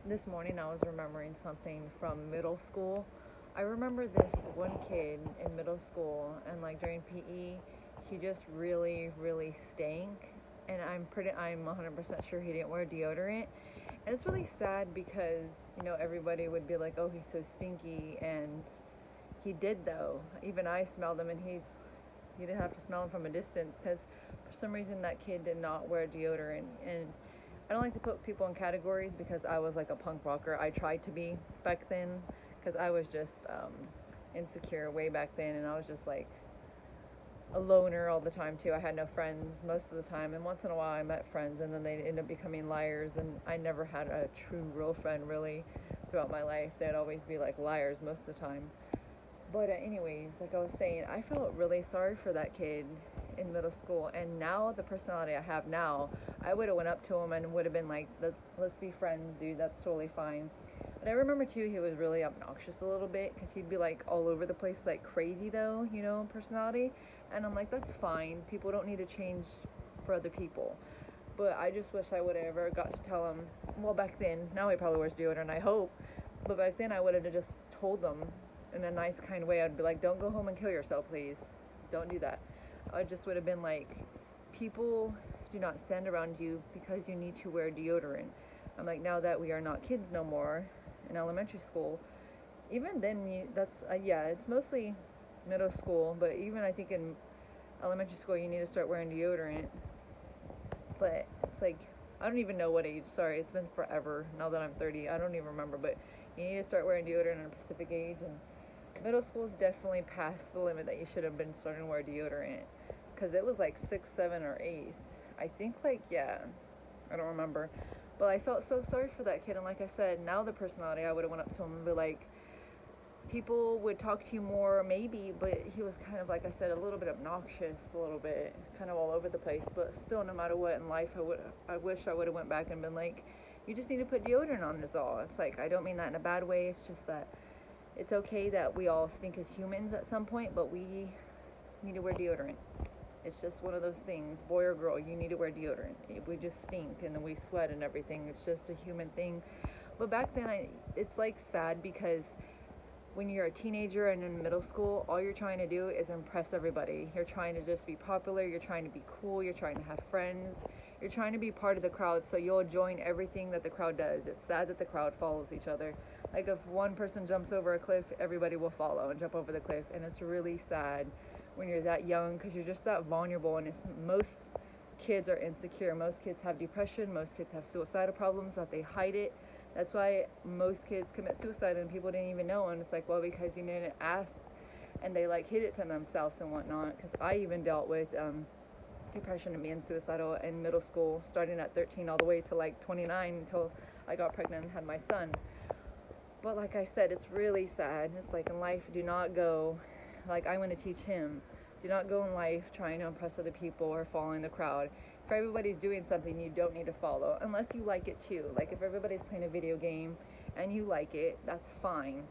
This morning I was remembering something from middle school. I remember this one kid in middle school, and like during PE, he just really stank. And I'm 100% sure he didn't wear deodorant. And it's really sad because, everybody would be like, oh, he's so stinky. And he did, though. Even I smelled him, and you didn't have to smell him from a distance because for some reason that kid did not wear deodorant. And I don't like to put people in categories because I was like a punk rocker. I tried to be back then because I was just insecure way back then, and I was just like a loner all the time too. I had no friends most of the time, and once in a while I met friends, and then they'd end up becoming liars, and I never had a true real friend really throughout my life. They'd always be like liars most of the time. But anyways, like I was saying, I felt really sorry for that kid in middle school, and now the personality I have now, I would have went up to him and would have been like, let's be friends, dude. That's totally fine. But I remember too, he was really obnoxious a little bit because he'd be like all over the place, like crazy though, personality. And I'm like, that's fine. People don't need to change for other people. But I just wish I would have ever got to tell him. Well, back then, now he probably wears deodorant, I hope. But back then, I would have just told them in a nice, kind way. I'd be like, don't go home and kill yourself, please. Don't do that. I just would have been like, people do not stand around you because you need to wear deodorant. I'm like, now that we are not kids no more in elementary school, even then, yeah, it's mostly middle school, but even I think in elementary school, you need to start wearing deodorant. But it's like, I don't even know what age. Sorry, it's been forever. Now that I'm 30, I don't even remember. But you need to start wearing deodorant at a specific age. And middle school is definitely past the limit that you should have been starting to wear deodorant. Because it was like 6th, 7th, or 8th. I think, like, yeah. I don't remember. But I felt so sorry for that kid. And like I said, now the personality, I would have went up to him and be like, people would talk to you more, maybe, but he was kind of, like I said, a little bit obnoxious, a little bit kind of all over the place. But still, no matter what in life, I wish I would have went back and been like, you just need to put deodorant on is all. It's like, I don't mean that in a bad way. It's just that it's okay that we all stink as humans at some point, but we need to wear deodorant. It's just one of those things, boy or girl, you need to wear deodorant. We just stink and then we sweat and everything. It's just a human thing. But back then, it's like sad because when you're a teenager and in middle school, all you're trying to do is impress everybody. You're trying to just be popular, you're trying to be cool, you're trying to have friends, you're trying to be part of the crowd, so you'll join everything that the crowd does. It's sad that the crowd follows each other. Like if one person jumps over a cliff, everybody will follow and jump over the cliff, and it's really sad when you're that young because you're just that vulnerable. And most kids are insecure. Most kids have depression, most kids have suicidal problems that they hide it. That's why most kids commit suicide and people didn't even know. And it's like, well, because you didn't ask and they like hid it to themselves and whatnot. Because I even dealt with depression and being suicidal in middle school, starting at 13 all the way to like 29 until I got pregnant and had my son. But like I said, it's really sad. It's like in life, do not go, like I'm going to teach him, do not go in life trying to impress other people or following the crowd. If everybody's doing something, you don't need to follow unless you like it too. Like if everybody's playing a video game and you like it, that's fine.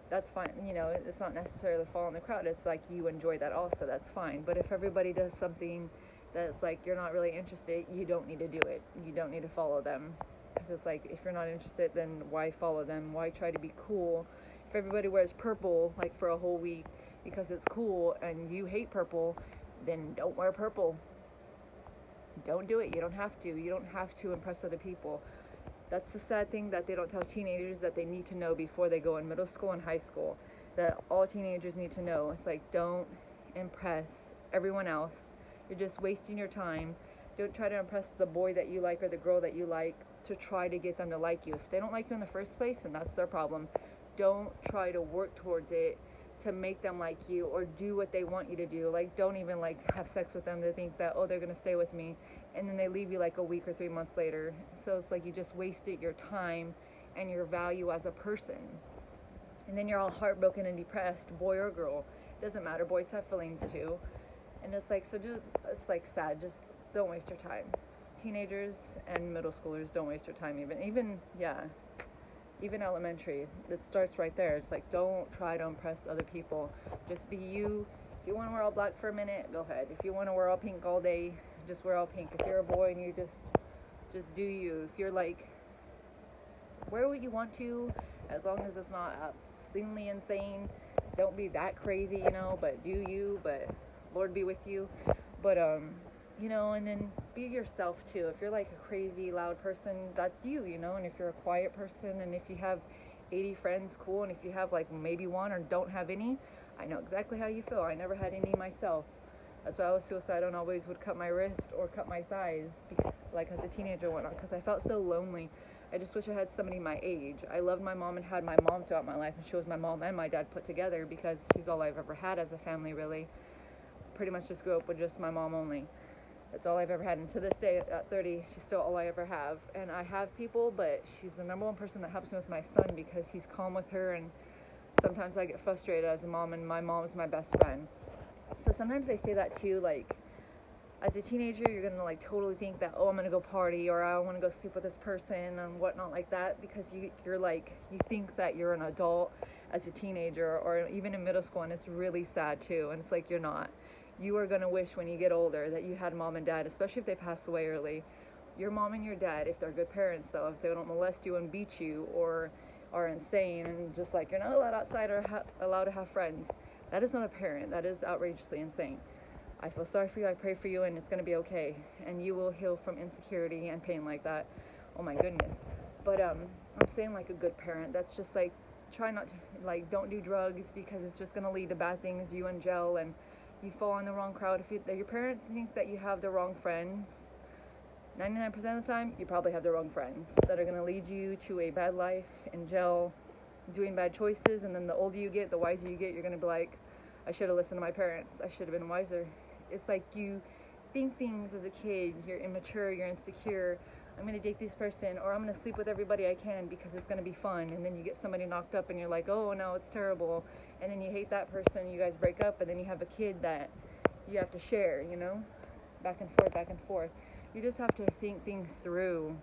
That's fine. It's not necessarily following the crowd. It's like you enjoy that also. That's fine. But if everybody does something that's like you're not really interested, you don't need to do it. You don't need to follow them. Because it's like if you're not interested, then why follow them? Why try to be cool? If everybody wears purple like for a whole week because it's cool and you hate purple, then don't wear purple. Don't do it. You don't have to. You don't have to impress other people. That's the sad thing that they don't tell teenagers that they need to know before they go in middle school and high school. That all teenagers need to know. It's like, don't impress everyone else. You're just wasting your time. Don't try to impress the boy that you like or the girl that you like to try to get them to like you. If they don't like you in the first place, then that's their problem. Don't try to work towards it to make them like you or do what they want you to do. Like, don't even like have sex with them to think that, oh, they're gonna stay with me, and then they leave you like a week or 3 months later. So it's like you just wasted your time and your value as a person, and then you're all heartbroken and depressed, boy or girl. It doesn't matter. Boys have feelings too. And it's like, so just, it's like sad. Just don't waste your time. Teenagers and middle schoolers, don't waste your time. Even elementary, it starts right there. It's like, don't try to impress other people. Just be you. If you want to wear all black for a minute, go ahead. If you want to wear all pink all day, just wear all pink. If you're a boy and you just do you. If you're like wear what you want to, as long as it's not obscenely insane. Don't be that crazy, but do you, but Lord be with you. But and then be yourself too. If you're like a crazy loud person, that's you, and if you're a quiet person, and if you have 80 friends, cool. And if you have like maybe one or don't have any, I know exactly how you feel. I never had any myself. That's why I was suicidal and always would cut my wrist or cut my thighs, like as a teenager and whatnot, because I felt so lonely. I just wish I had somebody my age. I loved my mom and had my mom throughout my life, and she was my mom and my dad put together, because she's all I've ever had as a family, really. Pretty much just grew up with just my mom only. That's all I've ever had, and to this day at 30, she's still all I ever have. And I have people, but she's the number one person that helps me with my son, because he's calm with her, and sometimes I get frustrated as a mom, and my mom is my best friend. So sometimes I say that too, like, as a teenager, you're gonna like totally think that, oh, I'm gonna go party, or I want to go sleep with this person and whatnot like that, because you're like, you think that you're an adult as a teenager, or even in middle school, and it's really sad too. And it's like, you're not. You are gonna wish when you get older that you had mom and dad, especially if they pass away early. Your mom and your dad, if they're good parents though, if they don't molest you and beat you or are insane and just like you're not allowed outside or allowed to have friends, that is not a parent. That is outrageously insane. I feel sorry for you. I pray for you, and it's going to be okay. And you will heal from insecurity and pain like that. Oh my goodness. But I'm saying like a good parent. That's just like, try not to, like, don't do drugs, because it's just going to lead to bad things. You in jail, and you fall in the wrong crowd. If your parents think that you have the wrong friends, 99% of the time, you probably have the wrong friends that are going to lead you to a bad life in jail, doing bad choices. And then the older you get, the wiser you get, you're going to be like, I should have listened to my parents. I should have been wiser. It's like you think things as a kid, you're immature, you're insecure. I'm going to date this person, or I'm going to sleep with everybody I can because it's going to be fun. And then you get somebody knocked up and you're like, oh no, it's terrible. And then you hate that person, you guys break up, and then you have a kid that you have to share, back and forth, back and forth. You just have to think things through,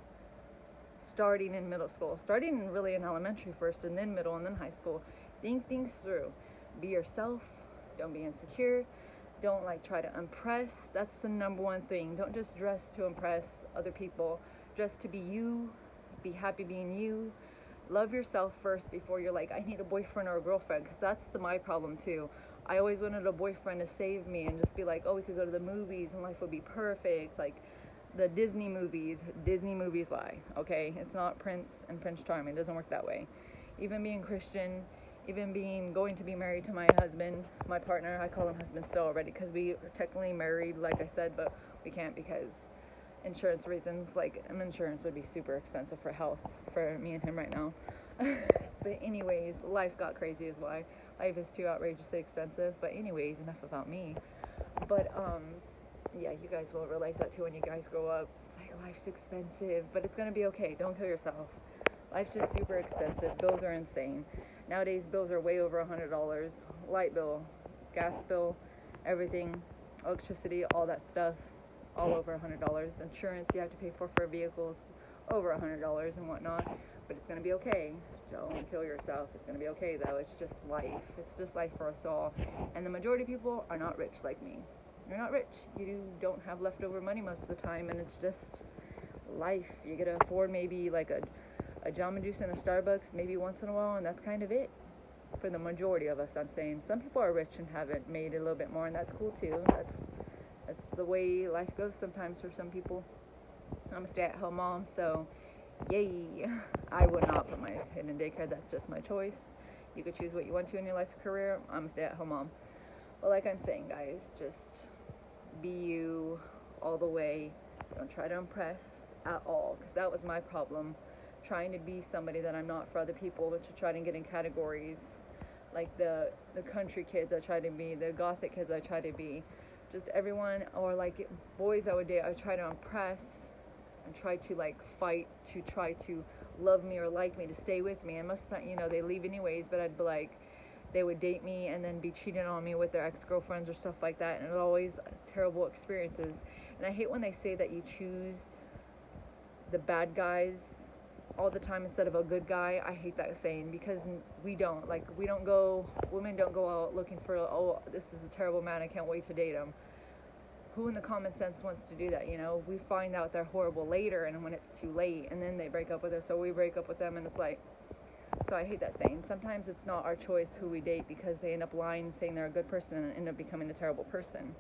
starting in middle school, starting really in elementary first, and then middle, and then high school. Think things through. Be yourself. Don't be insecure. Don't like try to impress. That's the number one thing. Don't just dress to impress other people. Dress to be you. Be happy being you. Love yourself first before you're like, I need a boyfriend or a girlfriend, because that's my problem too. I always wanted a boyfriend to save me and just be like, oh, we could go to the movies and life would be perfect. Like the Disney movies lie, okay? It's not Prince and Prince Charming. It doesn't work that way. Even being Christian, even going to be married to my husband, my partner, I call him husband still already, because we are technically married, like I said, but we can't because insurance reasons. Like, insurance would be super expensive for health for me and him right now. But anyways, life got crazy is why. Life is too outrageously expensive. But anyways, enough about me. But yeah, you guys will realize that too when you guys grow up. It's like, life's expensive, but it's gonna be okay. Don't kill yourself. Life's just super expensive. Bills are insane. Nowadays, bills are way over $100. Light bill, gas bill, everything, electricity, all that stuff, all over $100. Insurance you have to pay for vehicles, over $100 and whatnot. But it's going to be okay. Don't kill yourself. It's going to be okay, though. It's just life. It's just life for us all. And the majority of people are not rich like me. You're not rich. You don't have leftover money most of the time, and it's just life. You get to afford maybe like a Jamba Juice and a Starbucks maybe once in a while, and that's kind of it for the majority of us. I'm saying some people are rich and haven't made a little bit more, and that's cool too. That's the way life goes sometimes for some people. I'm a stay-at-home mom, so yay. I would not put my kid in daycare. That's just my choice. You could choose what you want to in your life or career. I'm a stay-at-home mom. But like I'm saying, guys, just be you all the way. Don't try to impress at all, because that was my problem. Trying to be somebody that I'm not for other people, to try to get in categories like the country kids I try to be, the gothic kids I try to be, just everyone, or like boys I would date, I would try to impress and try to like fight to try to love me or like me to stay with me. And most of the time, they leave anyways, but I'd be like, they would date me and then be cheating on me with their ex-girlfriends or stuff like that, and it was always terrible experiences. And I hate when they say that you choose the bad guys all the time instead of a good guy. I hate that saying, because women don't go out looking for, oh, this is a terrible man, I can't wait to date him. who in the common sense wants to do that? You know, we find out they're horrible later, and when it's too late, and then they break up with us, so we break up with them, and it's like, so I hate that saying. Sometimes it's not our choice who we date, because they end up lying, saying they're a good person, and end up becoming a terrible person.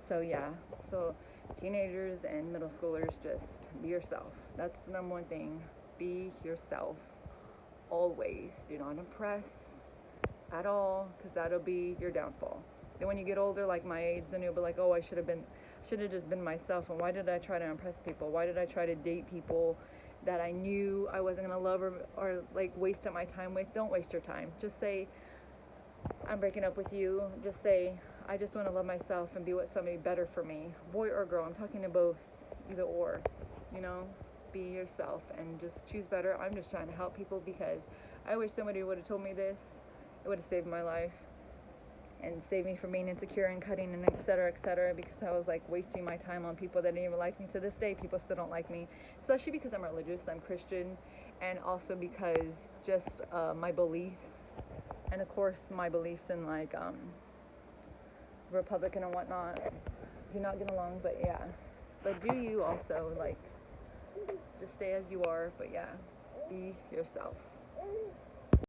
So yeah, so teenagers and middle schoolers, just be yourself. That's the number one thing. Be yourself. Always. Do not impress at all, because that'll be your downfall. Then when you get older, like my age, then you'll be like, oh, I should have just been myself, and why did I try to impress people? Why did I try to date people that I knew I wasn't gonna love, or like waste my time with? Don't waste your time. Just say, I'm breaking up with you. Just say, I just want to love myself and be with somebody better for me, boy or girl. I'm talking to both, either or, you know. Be yourself and just choose better. I'm just trying to help people, because I wish somebody would have told me this. It would have saved my life and saved me from being insecure and cutting and et cetera, because I was like wasting my time on people that didn't even like me. To this day, people still don't like me, especially because I'm religious, I'm Christian, and also because just my beliefs, and of course my beliefs in like Republican and whatnot do not get along. But yeah, but do you also, like, just stay as you are, but yeah, be yourself.